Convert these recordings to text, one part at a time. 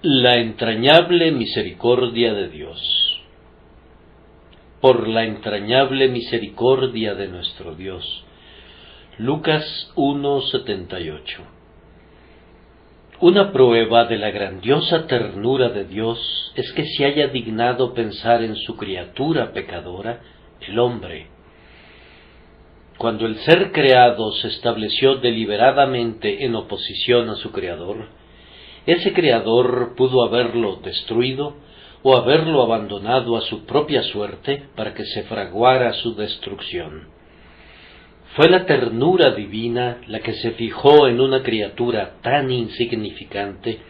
La entrañable misericordia de Dios. Por la entrañable misericordia de nuestro Dios. Lucas 1:78. Una prueba de la grandiosa ternura de Dios es que se haya dignado pensar en su criatura pecadora, el hombre. Cuando el ser creado se estableció deliberadamente en oposición a su Creador, ese Creador pudo haberlo destruido o haberlo abandonado a su propia suerte para que se fraguara su destrucción. Fue la ternura divina la que se fijó en una criatura tan insignificante,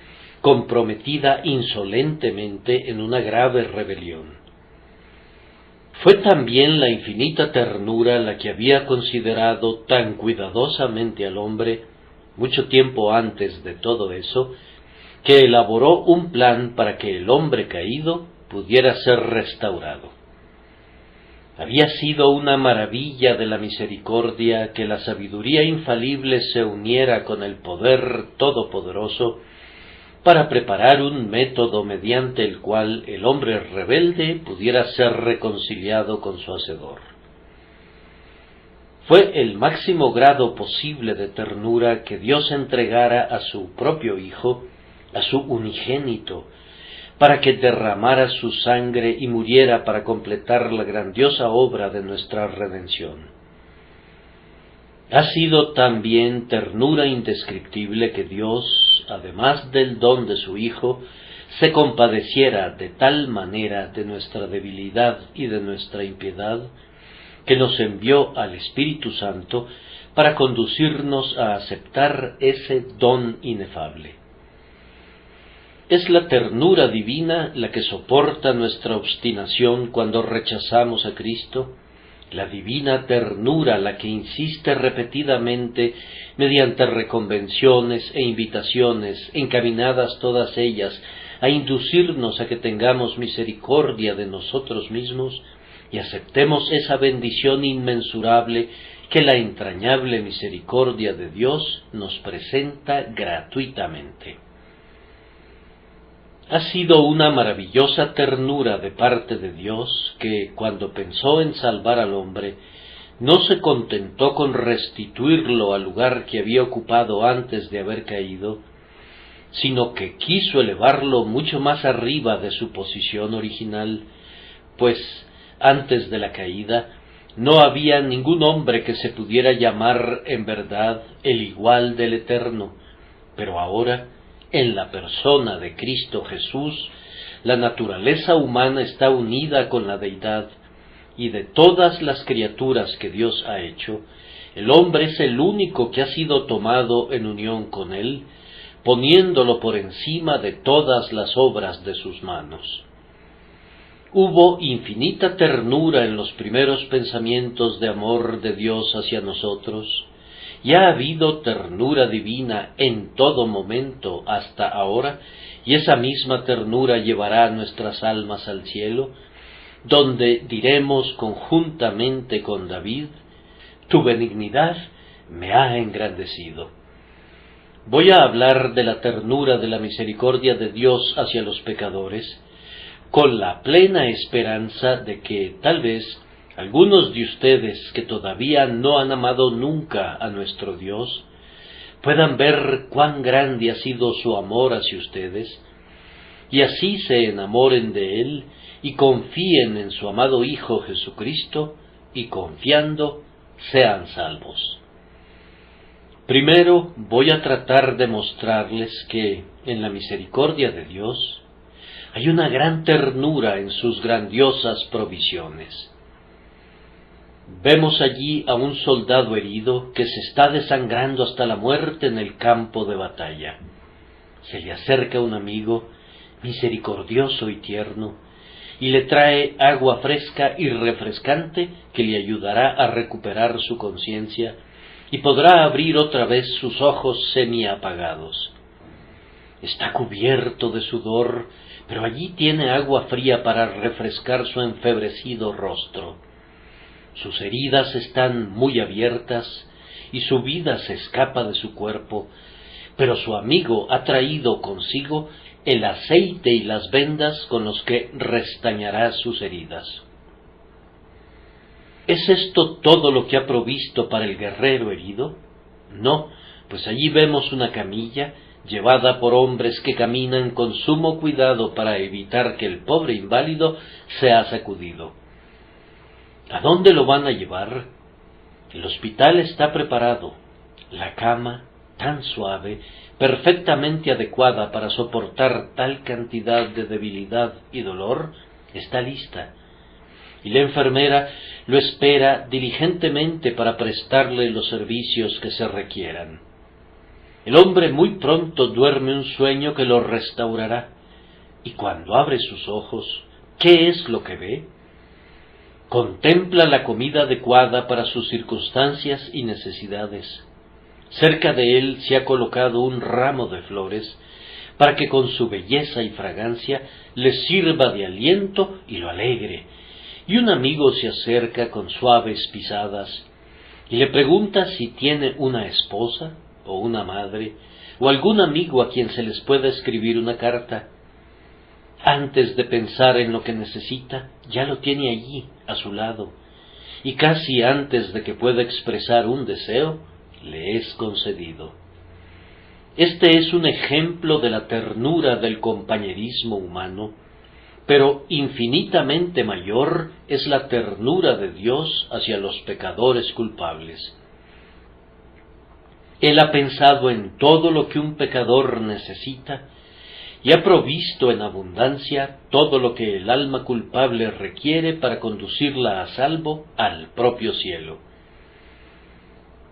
comprometida insolentemente en una grave rebelión. Fue también la infinita ternura la que había considerado tan cuidadosamente al hombre, mucho tiempo antes de todo eso, que elaboró un plan para que el hombre caído pudiera ser restaurado. Había sido una maravilla de la misericordia que la sabiduría infalible se uniera con el poder todopoderoso para preparar un método mediante el cual el hombre rebelde pudiera ser reconciliado con su Hacedor. Fue el máximo grado posible de ternura que Dios entregara a su propio Hijo, a su unigénito, para que derramara su sangre y muriera para completar la grandiosa obra de nuestra redención. Ha sido también ternura indescriptible que Dios, además del don de su Hijo, se compadeciera de tal manera de nuestra debilidad y de nuestra impiedad, que nos envió al Espíritu Santo para conducirnos a aceptar ese don inefable. Es la ternura divina la que soporta nuestra obstinación cuando rechazamos a Cristo, la divina ternura la que insiste repetidamente mediante reconvenciones e invitaciones, encaminadas todas ellas a inducirnos a que tengamos misericordia de nosotros mismos y aceptemos esa bendición inmensurable que la entrañable misericordia de Dios nos presenta gratuitamente. Ha sido una maravillosa ternura de parte de Dios que, cuando pensó en salvar al hombre, no se contentó con restituirlo al lugar que había ocupado antes de haber caído, sino que quiso elevarlo mucho más arriba de su posición original, pues antes de la caída no había ningún hombre que se pudiera llamar en verdad el igual del Eterno, pero ahora, en la persona de Cristo Jesús, la naturaleza humana está unida con la deidad, y de todas las criaturas que Dios ha hecho, el hombre es el único que ha sido tomado en unión con Él, poniéndolo por encima de todas las obras de sus manos. Hubo infinita ternura en los primeros pensamientos de amor de Dios hacia nosotros, y ha habido ternura divina en todo momento hasta ahora, y esa misma ternura llevará nuestras almas al cielo, donde diremos conjuntamente con David: tu benignidad me ha engrandecido. Voy a hablar de la ternura de la misericordia de Dios hacia los pecadores, con la plena esperanza de que tal vez algunos de ustedes que todavía no han amado nunca a nuestro Dios puedan ver cuán grande ha sido su amor hacia ustedes, y así se enamoren de Él y confíen en su amado Hijo Jesucristo, y confiando sean salvos. Primero voy a tratar de mostrarles que en la misericordia de Dios hay una gran ternura en sus grandiosas provisiones. Vemos allí a un soldado herido que se está desangrando hasta la muerte en el campo de batalla. Se le acerca un amigo misericordioso y tierno y le trae agua fresca y refrescante que le ayudará a recuperar su conciencia y podrá abrir otra vez sus ojos semiapagados. Está cubierto de sudor, pero allí tiene agua fría para refrescar su enfebrecido rostro. Sus heridas están muy abiertas y su vida se escapa de su cuerpo, pero su amigo ha traído consigo el aceite y las vendas con los que restañará sus heridas. ¿Es esto todo lo que ha provisto para el guerrero herido? No, pues allí vemos una camilla llevada por hombres que caminan con sumo cuidado para evitar que el pobre inválido sea sacudido. ¿A dónde lo van a llevar? El hospital está preparado. La cama, tan suave, perfectamente adecuada para soportar tal cantidad de debilidad y dolor, está lista, y la enfermera lo espera diligentemente para prestarle los servicios que se requieran. El hombre muy pronto duerme un sueño que lo restaurará, y cuando abre sus ojos, ¿qué es lo que ve? Contempla la comida adecuada para sus circunstancias y necesidades. Cerca de él se ha colocado un ramo de flores, para que con su belleza y fragancia le sirva de aliento y lo alegre, y un amigo se acerca con suaves pisadas, y le pregunta si tiene una esposa, o una madre, o algún amigo a quien se les pueda escribir una carta. Antes de pensar en lo que necesita, ya lo tiene allí, a su lado, y casi antes de que pueda expresar un deseo, le es concedido. Este es un ejemplo de la ternura del compañerismo humano, pero infinitamente mayor es la ternura de Dios hacia los pecadores culpables. Él ha pensado en todo lo que un pecador necesita y ha provisto en abundancia todo lo que el alma culpable requiere para conducirla a salvo al propio cielo.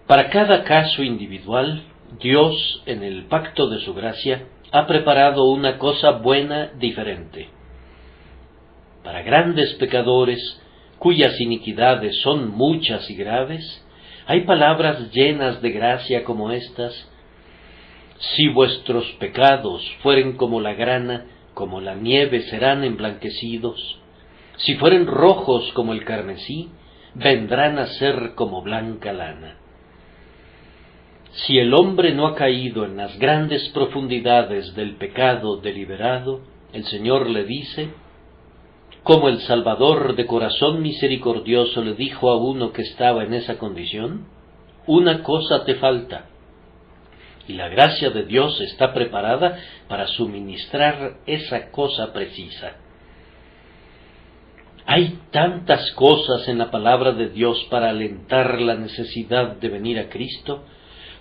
Para cada caso individual, Dios, en el pacto de su gracia, ha preparado una cosa buena diferente. Para grandes pecadores, cuyas iniquidades son muchas y graves, hay palabras llenas de gracia como estas: si vuestros pecados fueren como la grana, como la nieve serán emblanquecidos. Si fueren rojos como el carmesí, vendrán a ser como blanca lana. Si el hombre no ha caído en las grandes profundidades del pecado deliberado, el Señor le dice, como el Salvador de corazón misericordioso le dijo a uno que estaba en esa condición: una cosa te falta, y la gracia de Dios está preparada para suministrar esa cosa precisa. Hay tantas cosas en la palabra de Dios para alentar la necesidad de venir a Cristo,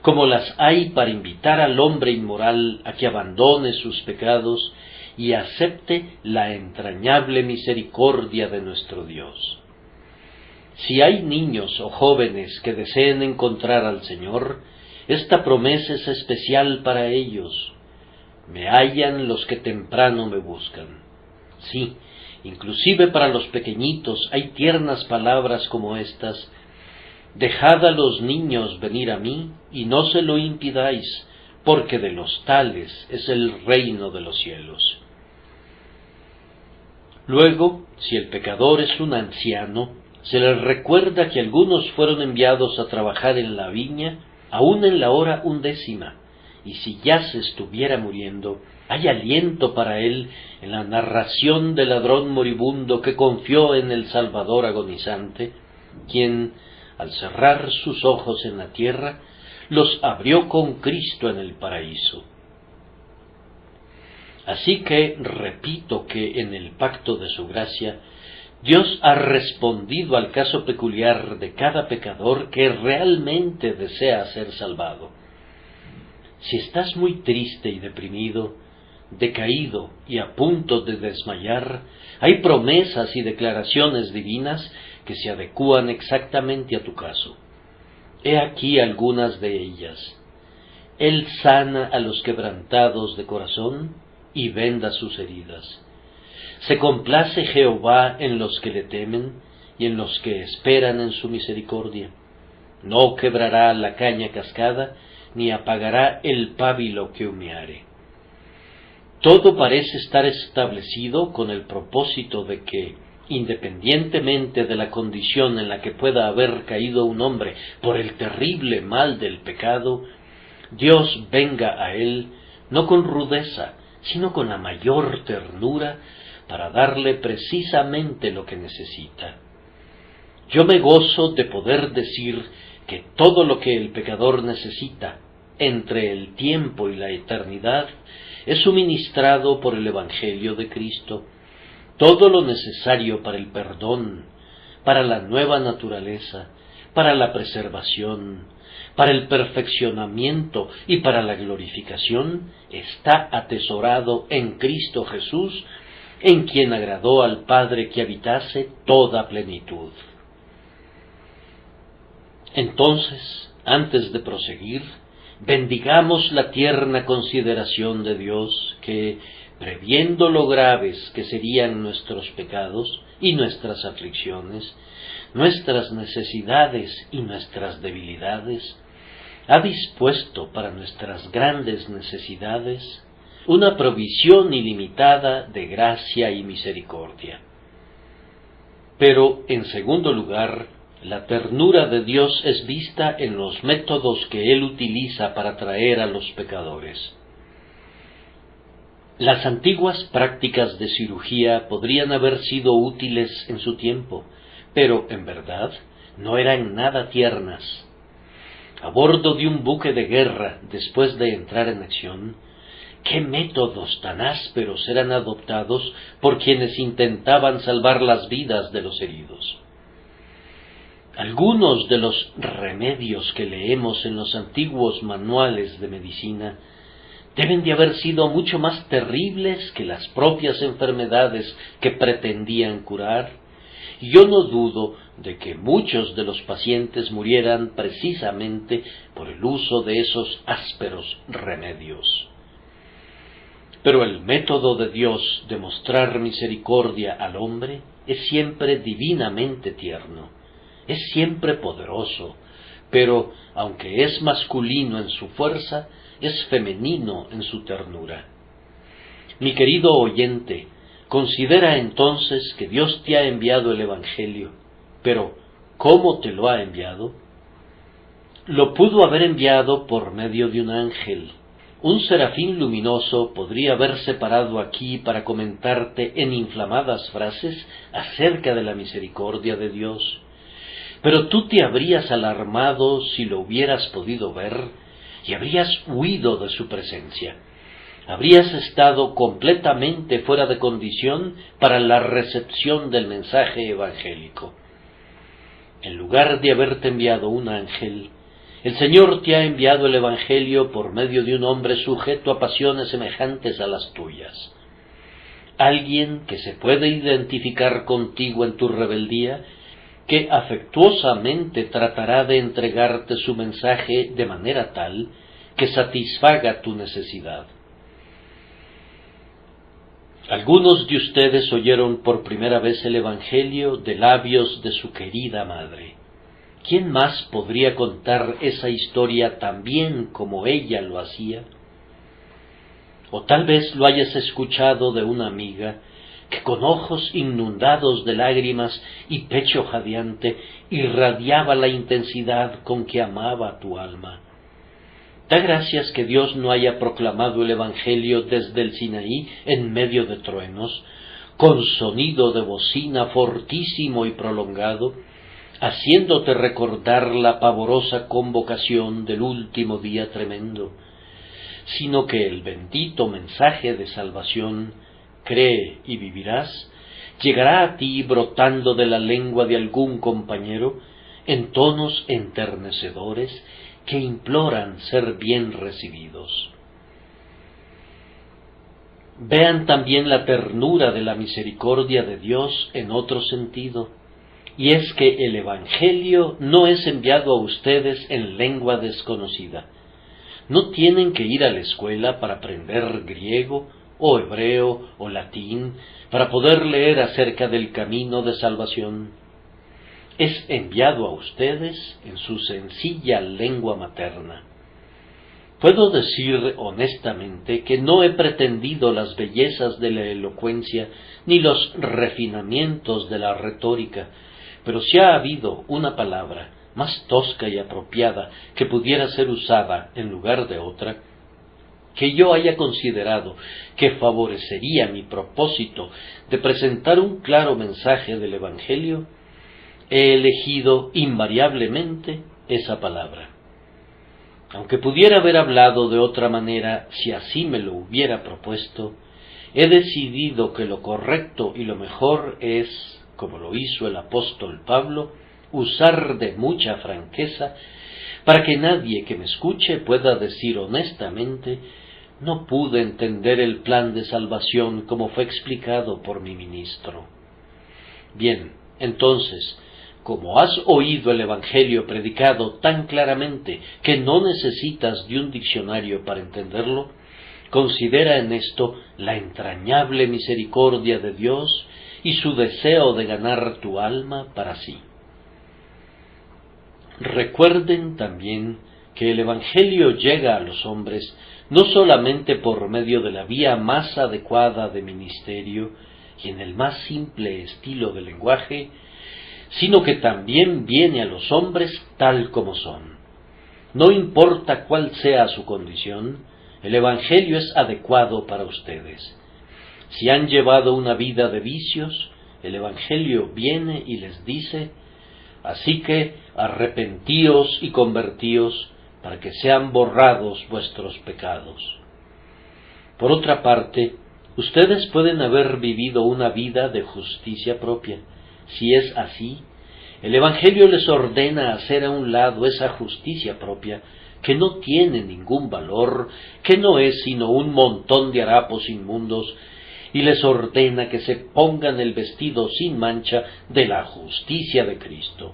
como las hay para invitar al hombre inmoral a que abandone sus pecados y acepte la entrañable misericordia de nuestro Dios. Si hay niños o jóvenes que deseen encontrar al Señor, esta promesa es especial para ellos. Me hallan los que temprano me buscan. Sí, inclusive para los pequeñitos hay tiernas palabras como estas: dejad a los niños venir a mí, y no se lo impidáis, porque de los tales es el reino de los cielos. Luego, si el pecador es un anciano, se les recuerda que algunos fueron enviados a trabajar en la viña, aún en la hora 11, y si ya se estuviera muriendo, hay aliento para él en la narración del ladrón moribundo que confió en el Salvador agonizante, quien, al cerrar sus ojos en la tierra, los abrió con Cristo en el paraíso. Así que repito que en el pacto de su gracia, Dios ha respondido al caso peculiar de cada pecador que realmente desea ser salvado. Si estás muy triste y deprimido, decaído y a punto de desmayar, hay promesas y declaraciones divinas que se adecúan exactamente a tu caso. He aquí algunas de ellas. Él sana a los quebrantados de corazón y venda sus heridas. Se complace Jehová en los que le temen y en los que esperan en su misericordia. No quebrará la caña cascada, ni apagará el pábilo que humeare. Todo parece estar establecido con el propósito de que, independientemente de la condición en la que pueda haber caído un hombre por el terrible mal del pecado, Dios venga a él no con rudeza, sino con la mayor ternura para darle precisamente lo que necesita. Yo me gozo de poder decir que todo lo que el pecador necesita entre el tiempo y la eternidad es suministrado por el Evangelio de Cristo. Todo lo necesario para el perdón, para la nueva naturaleza, para la preservación, para el perfeccionamiento y para la glorificación está atesorado en Cristo Jesús, en quien agradó al Padre que habitase toda plenitud. Entonces, antes de proseguir, bendigamos la tierna consideración de Dios que, previendo lo graves que serían nuestros pecados y nuestras aflicciones, nuestras necesidades y nuestras debilidades, ha dispuesto para nuestras grandes necesidades una provisión ilimitada de gracia y misericordia. Pero, en segundo lugar, la ternura de Dios es vista en los métodos que Él utiliza para traer a los pecadores. Las antiguas prácticas de cirugía podrían haber sido útiles en su tiempo, pero en verdad no eran nada tiernas. A bordo de un buque de guerra, después de entrar en acción, ¿qué métodos tan ásperos eran adoptados por quienes intentaban salvar las vidas de los heridos? Algunos de los remedios que leemos en los antiguos manuales de medicina deben de haber sido mucho más terribles que las propias enfermedades que pretendían curar, y yo no dudo de que muchos de los pacientes murieran precisamente por el uso de esos ásperos remedios. Pero el método de Dios de mostrar misericordia al hombre es siempre divinamente tierno. Es siempre poderoso, pero, aunque es masculino en su fuerza, es femenino en su ternura. Mi querido oyente, considera entonces que Dios te ha enviado el Evangelio, pero ¿cómo te lo ha enviado? Lo pudo haber enviado por medio de un ángel. Un serafín luminoso podría haberse parado aquí para comentarte en inflamadas frases acerca de la misericordia de Dios. Pero tú te habrías alarmado si lo hubieras podido ver y habrías huido de su presencia. Habrías estado completamente fuera de condición para la recepción del mensaje evangélico. En lugar de haberte enviado un ángel, el Señor te ha enviado el Evangelio por medio de un hombre sujeto a pasiones semejantes a las tuyas. Alguien que se puede identificar contigo en tu rebeldía, que afectuosamente tratará de entregarte su mensaje de manera tal que satisfaga tu necesidad. Algunos de ustedes oyeron por primera vez el Evangelio de labios de su querida madre. ¿Quién más podría contar esa historia tan bien como ella lo hacía? O tal vez lo hayas escuchado de una amiga que con ojos inundados de lágrimas y pecho jadeante irradiaba la intensidad con que amaba tu alma. Da gracias que Dios no haya proclamado el Evangelio desde el Sinaí en medio de truenos, con sonido de bocina fortísimo y prolongado, haciéndote recordar la pavorosa convocación del último día tremendo, sino que el bendito mensaje de salvación, cree y vivirás, llegará a ti brotando de la lengua de algún compañero en tonos enternecedores que imploran ser bien recibidos. Vean también la ternura de la misericordia de Dios en otro sentido, y es que el Evangelio no es enviado a ustedes en lengua desconocida. No tienen que ir a la escuela para aprender griego, o hebreo, o latín, para poder leer acerca del camino de salvación. Es enviado a ustedes en su sencilla lengua materna. Puedo decir honestamente que no he pretendido las bellezas de la elocuencia ni los refinamientos de la retórica, pero si ha habido una palabra más tosca y apropiada que pudiera ser usada en lugar de otra, que yo haya considerado que favorecería mi propósito de presentar un claro mensaje del Evangelio, he elegido invariablemente esa palabra. Aunque pudiera haber hablado de otra manera si así me lo hubiera propuesto, he decidido que lo correcto y lo mejor es, como lo hizo el apóstol Pablo, usar de mucha franqueza para que nadie que me escuche pueda decir honestamente: no pude entender el plan de salvación como fue explicado por mi ministro. Bien, entonces, como has oído el Evangelio predicado tan claramente que no necesitas de un diccionario para entenderlo, considera en esto la entrañable misericordia de Dios y su deseo de ganar tu alma para sí. Recuerden también que el Evangelio llega a los hombres no solamente por medio de la vía más adecuada de ministerio y en el más simple estilo de lenguaje, sino que también viene a los hombres tal como son. No importa cuál sea su condición, el Evangelio es adecuado para ustedes. Si han llevado una vida de vicios, el Evangelio viene y les dice: así que arrepentíos y convertíos para que sean borrados vuestros pecados. Por otra parte, ustedes pueden haber vivido una vida de justicia propia. Si es así, el Evangelio les ordena hacer a un lado esa justicia propia que no tiene ningún valor, que no es sino un montón de harapos inmundos, y les ordena que se pongan el vestido sin mancha de la justicia de Cristo.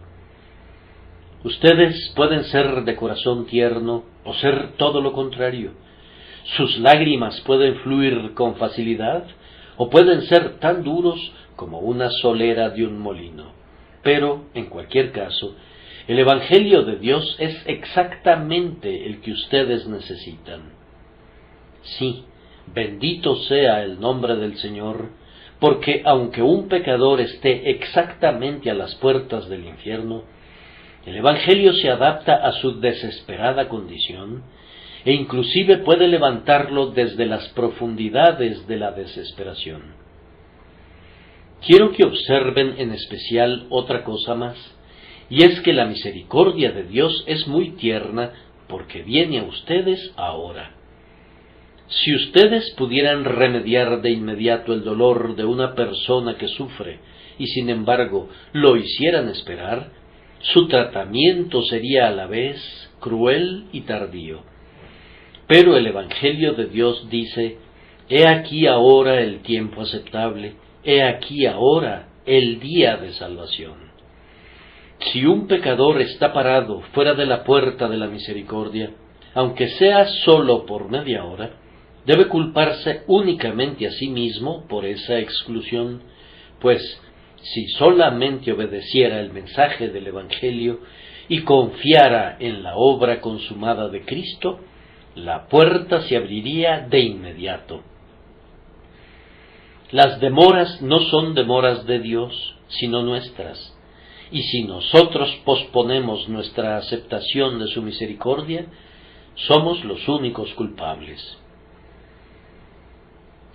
Ustedes pueden ser de corazón tierno o ser todo lo contrario. Sus lágrimas pueden fluir con facilidad o pueden ser tan duros como una solera de un molino. Pero, en cualquier caso, el Evangelio de Dios es exactamente el que ustedes necesitan. Sí, bendito sea el nombre del Señor, porque aunque un pecador esté exactamente a las puertas del infierno, el Evangelio se adapta a su desesperada condición e inclusive puede levantarlo desde las profundidades de la desesperación. Quiero que observen en especial otra cosa más, y es que la misericordia de Dios es muy tierna porque viene a ustedes ahora. Si ustedes pudieran remediar de inmediato el dolor de una persona que sufre y sin embargo lo hicieran esperar, su tratamiento sería a la vez cruel y tardío. Pero el Evangelio de Dios dice: he aquí ahora el tiempo aceptable, he aquí ahora el día de salvación. Si un pecador está parado fuera de la puerta de la misericordia, aunque sea solo por media hora, debe culparse únicamente a sí mismo por esa exclusión, pues si solamente obedeciera el mensaje del Evangelio y confiara en la obra consumada de Cristo, la puerta se abriría de inmediato. Las demoras no son demoras de Dios, sino nuestras, y si nosotros posponemos nuestra aceptación de su misericordia, somos los únicos culpables.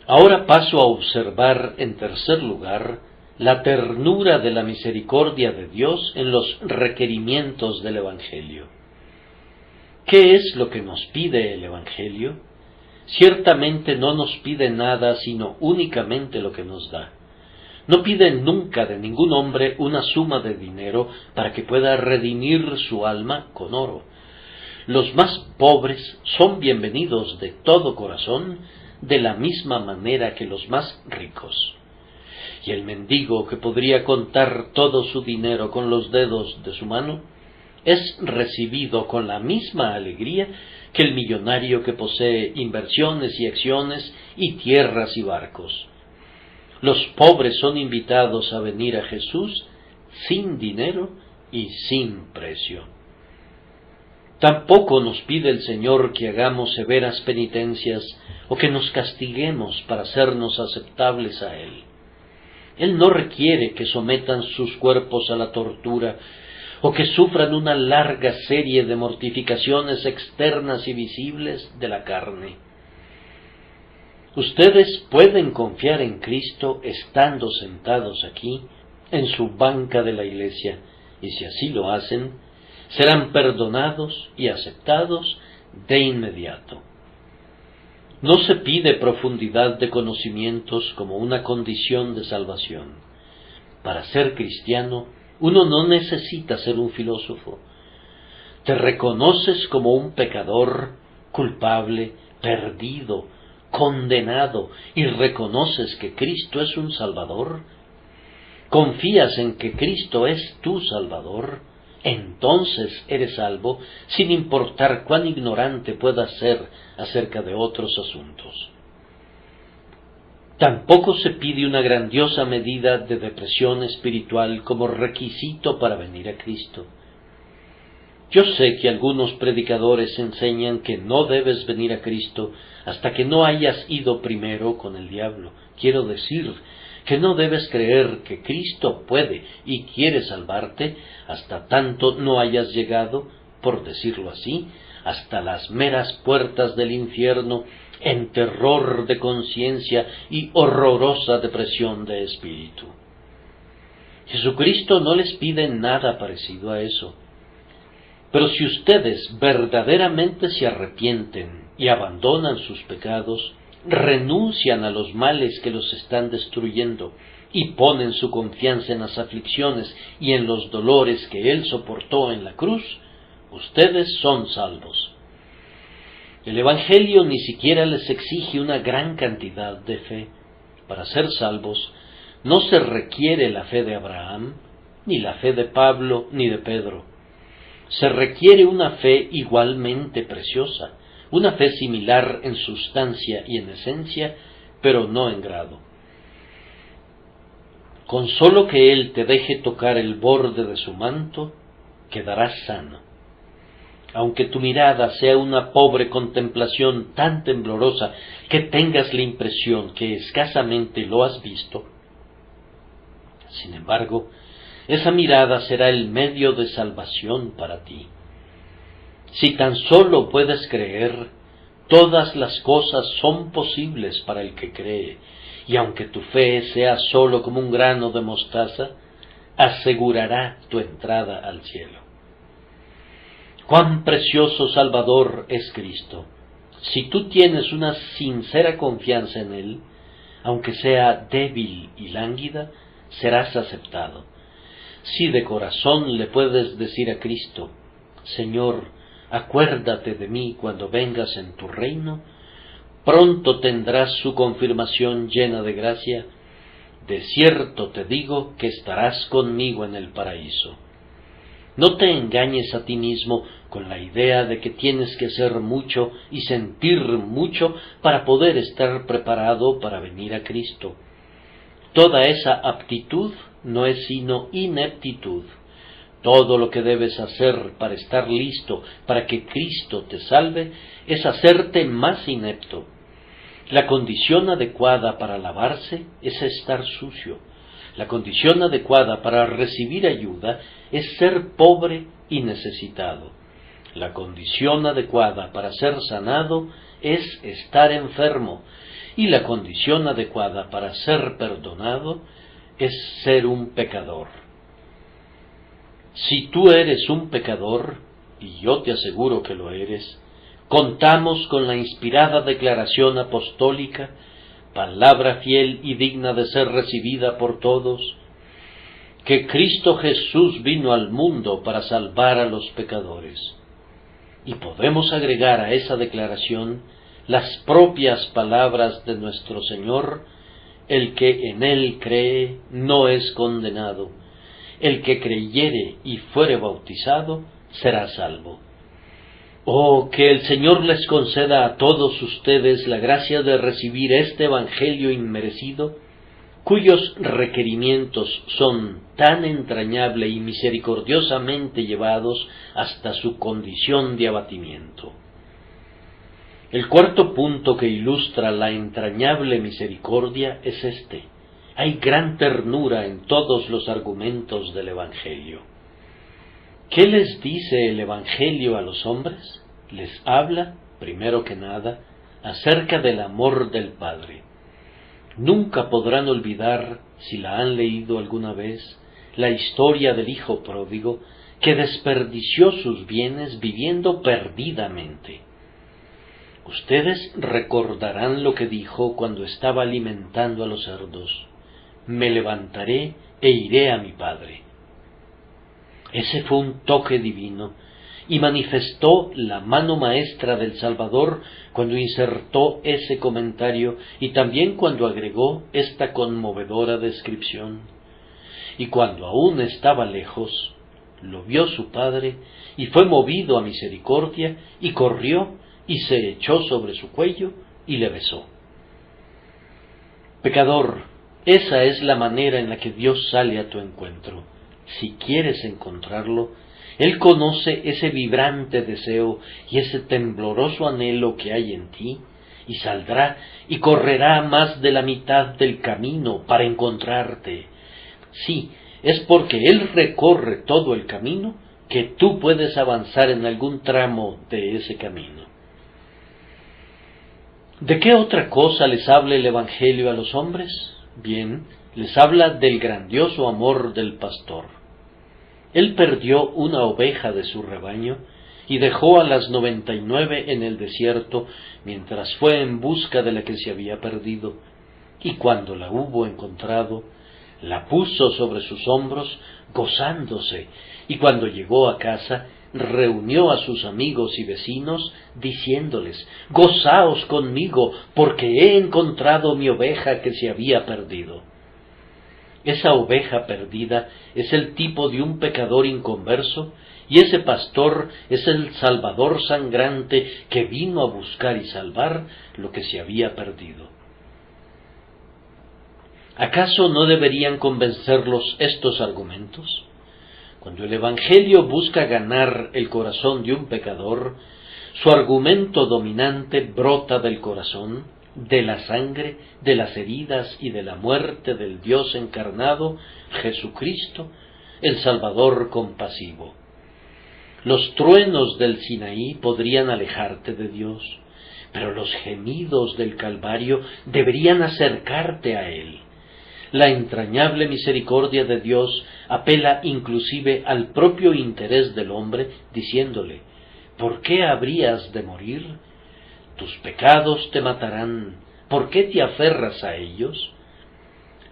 Ahora paso a observar, en tercer lugar, la ternura de la misericordia de Dios en los requerimientos del Evangelio. ¿Qué es lo que nos pide el Evangelio? Ciertamente no nos pide nada, sino únicamente lo que nos da. No pide nunca de ningún hombre una suma de dinero para que pueda redimir su alma con oro. Los más pobres son bienvenidos de todo corazón, de la misma manera que los más ricos. Y el mendigo, que podría contar todo su dinero con los dedos de su mano, es recibido con la misma alegría que el millonario que posee inversiones y acciones y tierras y barcos. Los pobres son invitados a venir a Jesús sin dinero y sin precio. Tampoco nos pide el Señor que hagamos severas penitencias o que nos castiguemos para hacernos aceptables a Él. Él no requiere que sometan sus cuerpos a la tortura o que sufran una larga serie de mortificaciones externas y visibles de la carne. Ustedes pueden confiar en Cristo estando sentados aquí, en su banca de la iglesia, y si así lo hacen, serán perdonados y aceptados de inmediato. No se pide profundidad de conocimientos como una condición de salvación. Para ser cristiano, uno no necesita ser un filósofo. Te reconoces como un pecador, culpable, perdido, condenado, y reconoces que Cristo es un Salvador. Confías en que Cristo es tu Salvador. Entonces eres salvo, sin importar cuán ignorante puedas ser acerca de otros asuntos. Tampoco se pide una grandiosa medida de depresión espiritual como requisito para venir a Cristo. Yo sé que algunos predicadores enseñan que no debes venir a Cristo hasta que no hayas ido primero con el diablo. Quiero decir que no debes creer que Cristo puede y quiere salvarte hasta tanto no hayas llegado, por decirlo así, hasta las meras puertas del infierno en terror de conciencia y horrorosa depresión de espíritu. Jesucristo no les pide nada parecido a eso. Pero si ustedes verdaderamente se arrepienten y abandonan sus pecados, renuncian a los males que los están destruyendo y ponen su confianza en las aflicciones y en los dolores que Él soportó en la cruz, ustedes son salvos. El Evangelio ni siquiera les exige una gran cantidad de fe. Para ser salvos, no se requiere la fe de Abraham, ni la fe de Pablo, ni de Pedro. Se requiere una fe igualmente preciosa, una fe similar en sustancia y en esencia, pero no en grado. Con solo que Él te deje tocar el borde de su manto, quedarás sano. Aunque tu mirada sea una pobre contemplación tan temblorosa que tengas la impresión que escasamente lo has visto, sin embargo, esa mirada será el medio de salvación para ti. Si tan solo puedes creer, todas las cosas son posibles para el que cree, y aunque tu fe sea solo como un grano de mostaza, asegurará tu entrada al cielo. ¡Cuán precioso Salvador es Cristo! Si tú tienes una sincera confianza en Él, aunque sea débil y lánguida, serás aceptado. Si de corazón le puedes decir a Cristo, Señor, acuérdate de mí cuando vengas en tu reino, pronto tendrás su confirmación llena de gracia. De cierto te digo que estarás conmigo en el paraíso. No te engañes a ti mismo con la idea de que tienes que hacer mucho y sentir mucho para poder estar preparado para venir a Cristo. Toda esa aptitud no es sino ineptitud. Todo lo que debes hacer para estar listo para que Cristo te salve es hacerte más inepto. La condición adecuada para lavarse es estar sucio. La condición adecuada para recibir ayuda es ser pobre y necesitado. La condición adecuada para ser sanado es estar enfermo. Y la condición adecuada para ser perdonado es ser un pecador. Si tú eres un pecador, y yo te aseguro que lo eres, contamos con la inspirada declaración apostólica, palabra fiel y digna de ser recibida por todos, que Cristo Jesús vino al mundo para salvar a los pecadores. Y podemos agregar a esa declaración las propias palabras de nuestro Señor: el que en Él cree no es condenado, el que creyere y fuere bautizado será salvo. Oh, que el Señor les conceda a todos ustedes la gracia de recibir este Evangelio inmerecido, cuyos requerimientos son tan entrañable y misericordiosamente llevados hasta su condición de abatimiento. El cuarto punto que ilustra la entrañable misericordia es este: hay gran ternura en todos los argumentos del Evangelio. ¿Qué les dice el Evangelio a los hombres? Les habla, primero que nada, acerca del amor del Padre. Nunca podrán olvidar, si la han leído alguna vez, la historia del hijo pródigo que desperdició sus bienes viviendo perdidamente. Ustedes recordarán lo que dijo cuando estaba alimentando a los cerdos: me levantaré e iré a mi Padre. Ese fue un toque divino y manifestó la mano maestra del Salvador cuando insertó ese comentario y también cuando agregó esta conmovedora descripción. Y cuando aún estaba lejos, lo vio su Padre y fue movido a misericordia y corrió y se echó sobre su cuello y le besó. Pecador, esa es la manera en la que Dios sale a tu encuentro. Si quieres encontrarlo, Él conoce ese vibrante deseo y ese tembloroso anhelo que hay en ti, y saldrá y correrá más de la mitad del camino para encontrarte. Sí, es porque Él recorre todo el camino que tú puedes avanzar en algún tramo de ese camino. ¿De qué otra cosa les habla el Evangelio a los hombres? Bien, les habla del grandioso amor del pastor. Él perdió una oveja de su rebaño y dejó a las 99 en el desierto mientras fue en busca de la que se había perdido, y cuando la hubo encontrado, la puso sobre sus hombros gozándose, y cuando llegó a casa, reunió a sus amigos y vecinos, diciéndoles: gozaos conmigo, porque he encontrado mi oveja que se había perdido. Esa oveja perdida es el tipo de un pecador inconverso, y ese pastor es el Salvador sangrante que vino a buscar y salvar lo que se había perdido. ¿Acaso no deberían convencerlos estos argumentos? Cuando el Evangelio busca ganar el corazón de un pecador, su argumento dominante brota del corazón, de la sangre, de las heridas y de la muerte del Dios encarnado, Jesucristo, el Salvador compasivo. Los truenos del Sinaí podrían alejarte de Dios, pero los gemidos del Calvario deberían acercarte a Él. La entrañable misericordia de Dios apela inclusive al propio interés del hombre, diciéndole: ¿por qué habrías de morir? Tus pecados te matarán, ¿por qué te aferras a ellos?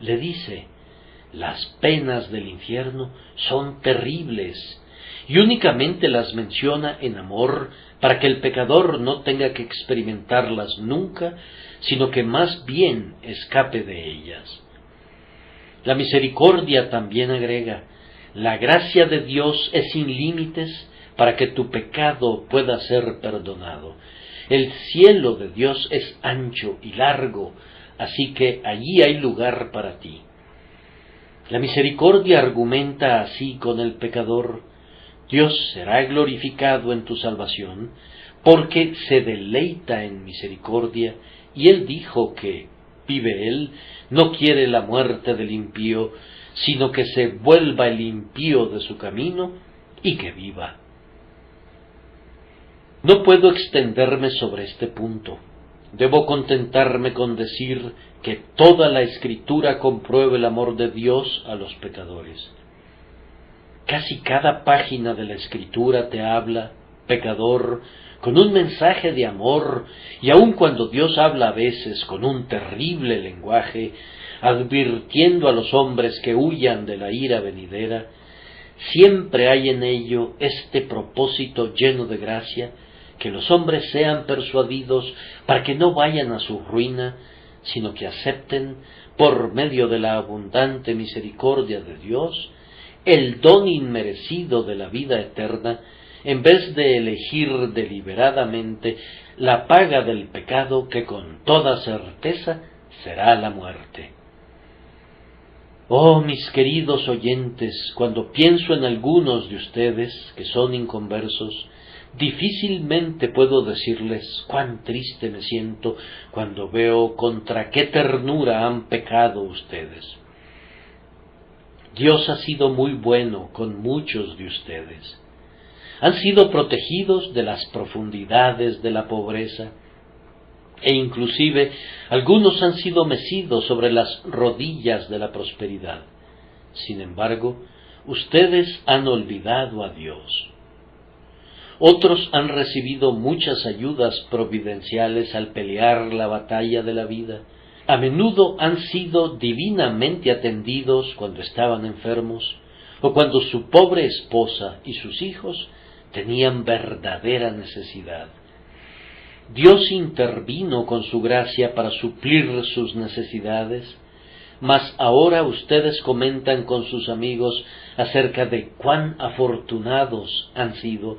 Le dice: las penas del infierno son terribles, y únicamente las menciona en amor para que el pecador no tenga que experimentarlas nunca, sino que más bien escape de ellas. La misericordia también agrega: la gracia de Dios es sin límites para que tu pecado pueda ser perdonado. El cielo de Dios es ancho y largo, así que allí hay lugar para ti. La misericordia argumenta así con el pecador: Dios será glorificado en tu salvación, porque se deleita en misericordia, y Él dijo que, vive Él, no quiere la muerte del impío, sino que se vuelva el impío de su camino y que viva. No puedo extenderme sobre este punto. Debo contentarme con decir que toda la Escritura comprueba el amor de Dios a los pecadores. Casi cada página de la Escritura te habla, pecador, con un mensaje de amor, y aun cuando Dios habla a veces con un terrible lenguaje, advirtiendo a los hombres que huyan de la ira venidera, siempre hay en ello este propósito lleno de gracia, que los hombres sean persuadidos para que no vayan a su ruina, sino que acepten, por medio de la abundante misericordia de Dios, el don inmerecido de la vida eterna, en vez de elegir deliberadamente la paga del pecado que con toda certeza será la muerte. Oh, mis queridos oyentes, cuando pienso en algunos de ustedes que son inconversos, difícilmente puedo decirles cuán triste me siento cuando veo contra qué ternura han pecado ustedes. Dios ha sido muy bueno con muchos de ustedes. Han sido protegidos de las profundidades de la pobreza, e inclusive algunos han sido mecidos sobre las rodillas de la prosperidad. Sin embargo, ustedes han olvidado a Dios. Otros han recibido muchas ayudas providenciales al pelear la batalla de la vida. A menudo han sido divinamente atendidos cuando estaban enfermos, o cuando su pobre esposa y sus hijos tenían verdadera necesidad. Dios intervino con su gracia para suplir sus necesidades, mas ahora ustedes comentan con sus amigos acerca de cuán afortunados han sido,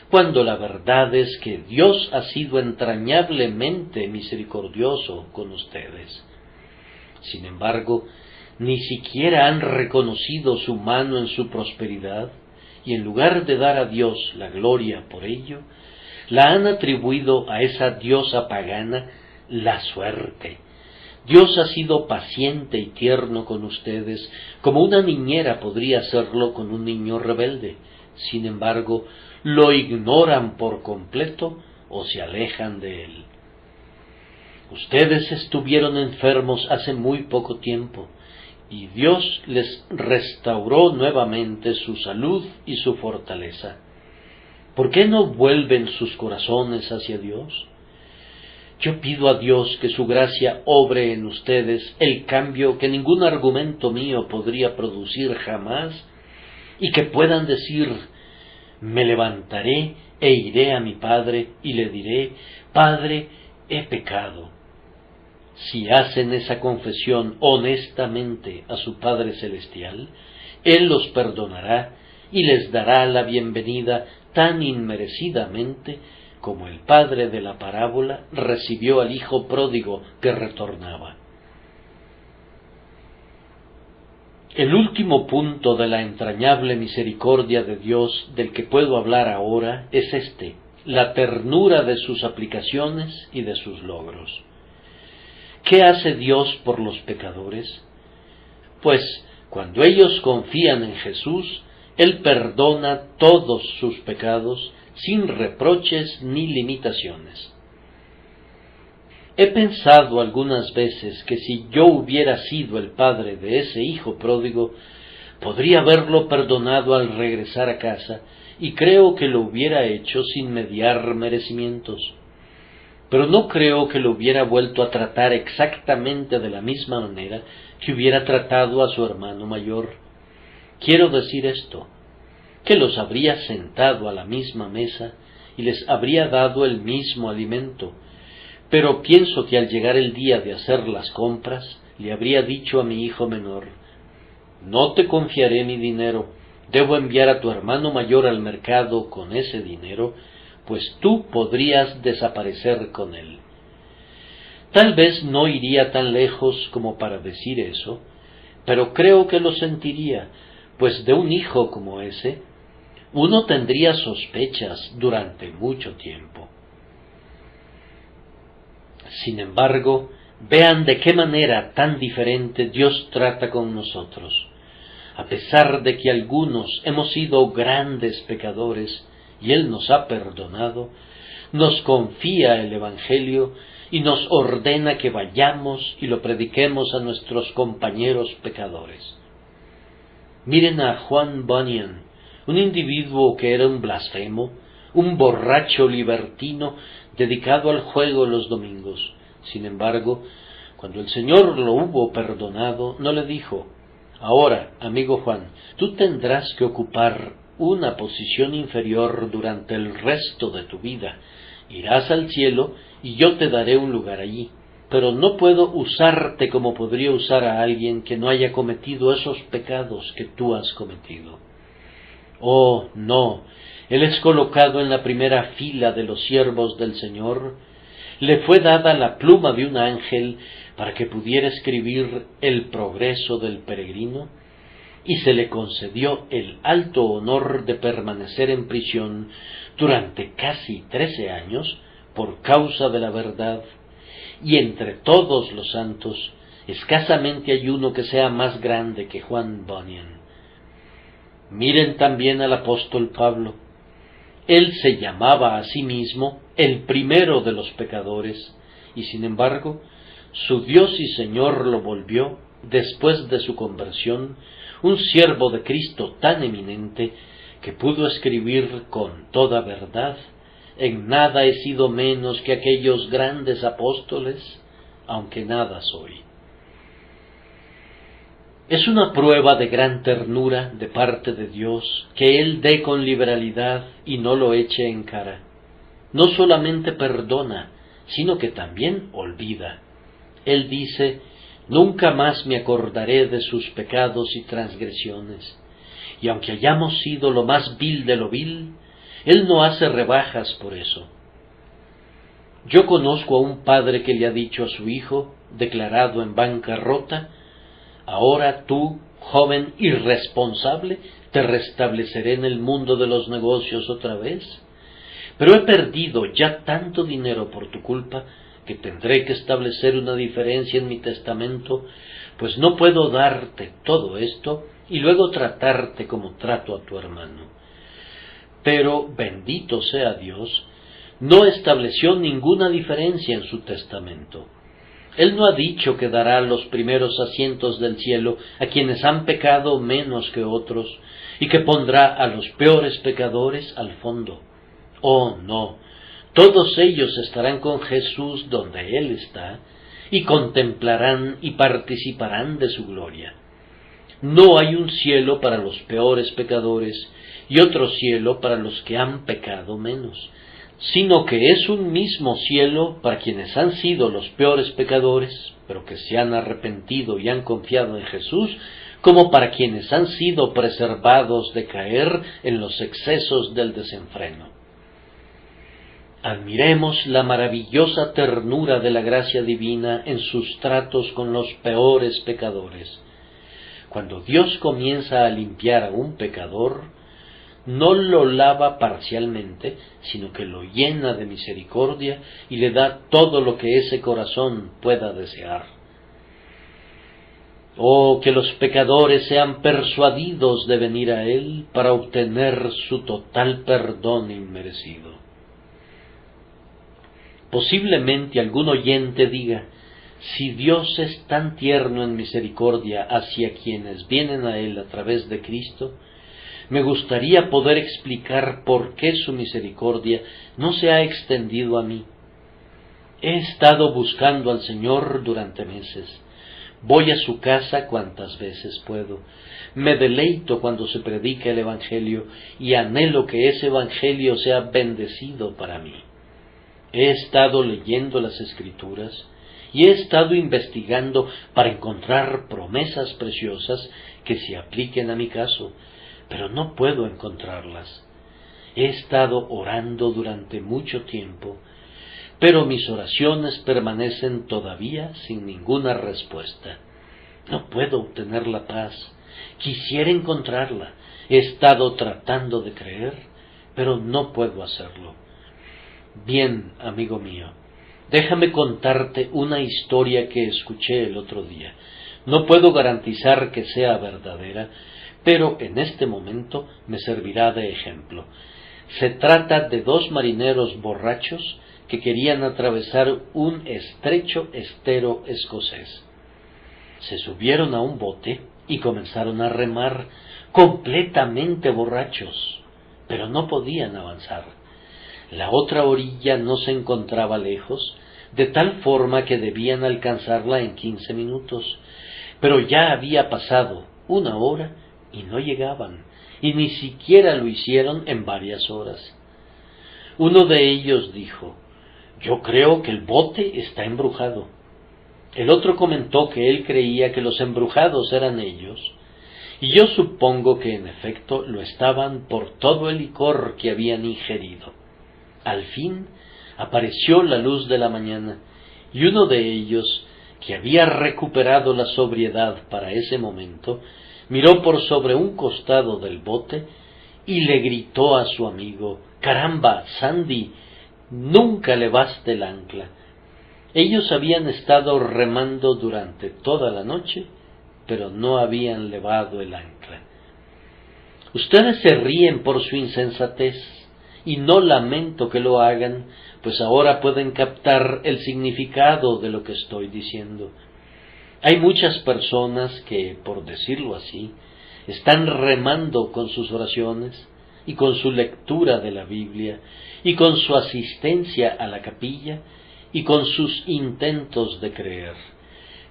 cuando la verdad es que Dios ha sido entrañablemente misericordioso con ustedes. Sin embargo, ni siquiera han reconocido su mano en su prosperidad, y en lugar de dar a Dios la gloria por ello, la han atribuido a esa diosa pagana, la suerte. Dios ha sido paciente y tierno con ustedes, como una niñera podría serlo con un niño rebelde. Sin embargo, lo ignoran por completo o se alejan de él. Ustedes estuvieron enfermos hace muy poco tiempo, y Dios les restauró nuevamente su salud y su fortaleza. ¿Por qué no vuelven sus corazones hacia Dios? Yo pido a Dios que su gracia obre en ustedes el cambio que ningún argumento mío podría producir jamás, y que puedan decir: me levantaré e iré a mi Padre y le diré: Padre, he pecado. Si hacen esa confesión honestamente a su Padre Celestial, Él los perdonará y les dará la bienvenida tan inmerecidamente como el padre de la parábola recibió al hijo pródigo que retornaba. El último punto de la entrañable misericordia de Dios del que puedo hablar ahora es la ternura de sus aplicaciones y de sus logros. ¿Qué hace Dios por los pecadores? Pues, cuando ellos confían en Jesús, Él perdona todos sus pecados sin reproches ni limitaciones. He pensado algunas veces que si yo hubiera sido el padre de ese hijo pródigo, podría haberlo perdonado al regresar a casa, y creo que lo hubiera hecho sin mediar merecimientos. Pero no creo que lo hubiera vuelto a tratar exactamente de la misma manera que hubiera tratado a su hermano mayor. Quiero decir esto, que los habría sentado a la misma mesa y les habría dado el mismo alimento, pero pienso que al llegar el día de hacer las compras, le habría dicho a mi hijo menor: no te confiaré mi dinero, debo enviar a tu hermano mayor al mercado con ese dinero, pues tú podrías desaparecer con él. Tal vez no iría tan lejos como para decir eso, pero creo que lo sentiría, pues de un hijo como ese, uno tendría sospechas durante mucho tiempo. Sin embargo, vean de qué manera tan diferente Dios trata con nosotros. A pesar de que algunos hemos sido grandes pecadores y Él nos ha perdonado, nos confía el Evangelio y nos ordena que vayamos y lo prediquemos a nuestros compañeros pecadores. Miren a Juan Bunyan, un individuo que era un blasfemo, un borracho libertino dedicado al juego los domingos. Sin embargo, cuando el Señor lo hubo perdonado, no le dijo: ahora, amigo Juan, tú tendrás que ocupar una posición inferior durante el resto de tu vida. Irás al cielo y yo te daré un lugar allí, pero no puedo usarte como podría usar a alguien que no haya cometido esos pecados que tú has cometido. Oh, no, Él es colocado en la primera fila de los siervos del Señor. Le fue dada la pluma de un ángel para que pudiera escribir el progreso del peregrino, y se le concedió el alto honor de permanecer en prisión durante casi 13 años por causa de la verdad, y entre todos los santos escasamente hay uno que sea más grande que Juan Bunyan. Miren también al apóstol Pablo. Él se llamaba a sí mismo el primero de los pecadores, y sin embargo, su Dios y Señor lo volvió, después de su conversión, un siervo de Cristo tan eminente que pudo escribir con toda verdad: en nada he sido menos que aquellos grandes apóstoles, aunque nada soy. Es una prueba de gran ternura de parte de Dios que Él dé con liberalidad y no lo eche en cara. No solamente perdona, sino que también olvida. Él dice: nunca más me acordaré de sus pecados y transgresiones. Y aunque hayamos sido lo más vil de lo vil, Él no hace rebajas por eso. Yo conozco a un padre que le ha dicho a su hijo, declarado en bancarrota: ahora tú, joven irresponsable, te restableceré en el mundo de los negocios otra vez. Pero he perdido ya tanto dinero por tu culpa que tendré que establecer una diferencia en mi testamento, pues no puedo darte todo esto y luego tratarte como trato a tu hermano. Pero, bendito sea Dios, no estableció ninguna diferencia en su testamento. Él no ha dicho que dará los primeros asientos del cielo a quienes han pecado menos que otros, y que pondrá a los peores pecadores al fondo. Oh, no, todos ellos estarán con Jesús donde Él está, y contemplarán y participarán de su gloria. No hay un cielo para los peores pecadores y otro cielo para los que han pecado menos, sino que es un mismo cielo para quienes han sido los peores pecadores, pero que se han arrepentido y han confiado en Jesús, como para quienes han sido preservados de caer en los excesos del desenfreno. Admiremos la maravillosa ternura de la gracia divina en sus tratos con los peores pecadores. Cuando Dios comienza a limpiar a un pecador, no lo lava parcialmente, sino que lo llena de misericordia y le da todo lo que ese corazón pueda desear. Oh, que los pecadores sean persuadidos de venir a Él para obtener su total perdón inmerecido. Posiblemente algún oyente diga: si Dios es tan tierno en misericordia hacia quienes vienen a Él a través de Cristo, me gustaría poder explicar por qué su misericordia no se ha extendido a mí. He estado buscando al Señor durante meses. Voy a su casa cuantas veces puedo. Me deleito cuando se predica el Evangelio y anhelo que ese Evangelio sea bendecido para mí. He estado leyendo las Escrituras y he estado investigando para encontrar promesas preciosas que se apliquen a mi caso, pero no puedo encontrarlas. He estado orando durante mucho tiempo, pero mis oraciones permanecen todavía sin ninguna respuesta. No puedo obtener la paz. Quisiera encontrarla. He estado tratando de creer, pero no puedo hacerlo. Bien, amigo mío, déjame contarte una historia que escuché el otro día. No puedo garantizar que sea verdadera, pero en este momento me servirá de ejemplo. Se trata de dos marineros borrachos que querían atravesar un estrecho estero escocés. Se subieron a un bote y comenzaron a remar, completamente borrachos, pero no podían avanzar. La otra orilla no se encontraba lejos, de tal forma que debían alcanzarla en 15 minutos, pero ya había pasado 1 hora y no llegaban, y ni siquiera lo hicieron en varias horas. Uno de ellos dijo: yo creo que el bote está embrujado. El otro comentó que él creía que los embrujados eran ellos, y yo supongo que en efecto lo estaban por todo el licor que habían ingerido. Al fin apareció la luz de la mañana, y uno de ellos, que había recuperado la sobriedad para ese momento, miró por sobre un costado del bote y le gritó a su amigo: «¡Caramba, Sandy! Nunca levaste el ancla». Ellos habían estado remando durante toda la noche, pero no habían levado el ancla. Ustedes se ríen por su insensatez, y no lamento que lo hagan, pues ahora pueden captar el significado de lo que estoy diciendo. Hay muchas personas que, por decirlo así, están remando con sus oraciones y con su lectura de la Biblia y con su asistencia a la capilla y con sus intentos de creer.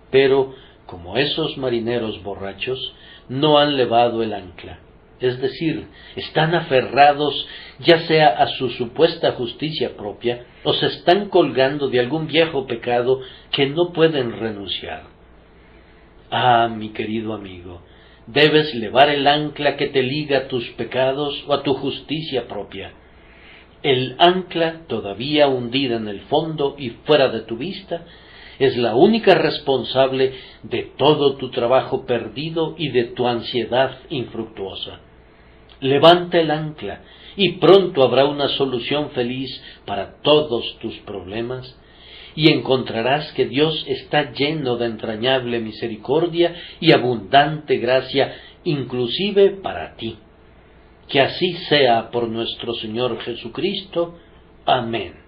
Pero, como esos marineros borrachos, no han levado el ancla, es decir, están aferrados ya sea a su supuesta justicia propia o se están colgando de algún viejo pecado que no pueden renunciar. Ah, mi querido amigo, debes levar el ancla que te liga a tus pecados o a tu justicia propia. El ancla, todavía hundida en el fondo y fuera de tu vista, es la única responsable de todo tu trabajo perdido y de tu ansiedad infructuosa. Levanta el ancla y pronto habrá una solución feliz para todos tus problemas, y encontrarás que Dios está lleno de entrañable misericordia y abundante gracia, inclusive para ti. Que así sea por nuestro Señor Jesucristo. Amén.